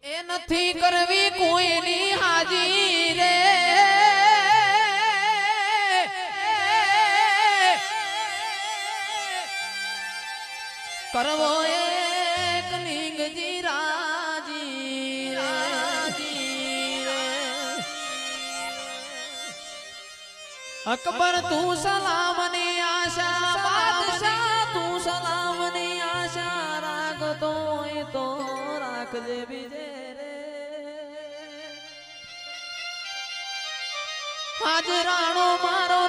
એ નથી કરવી કોઈની હાજી રે કરવો એક નિંગજી રાજી અકબર તું સલામની આશા બાદશાહ તું સલામની આશા રાખતો હોય તો રાખજે બીજે રે હાજરાણો મારો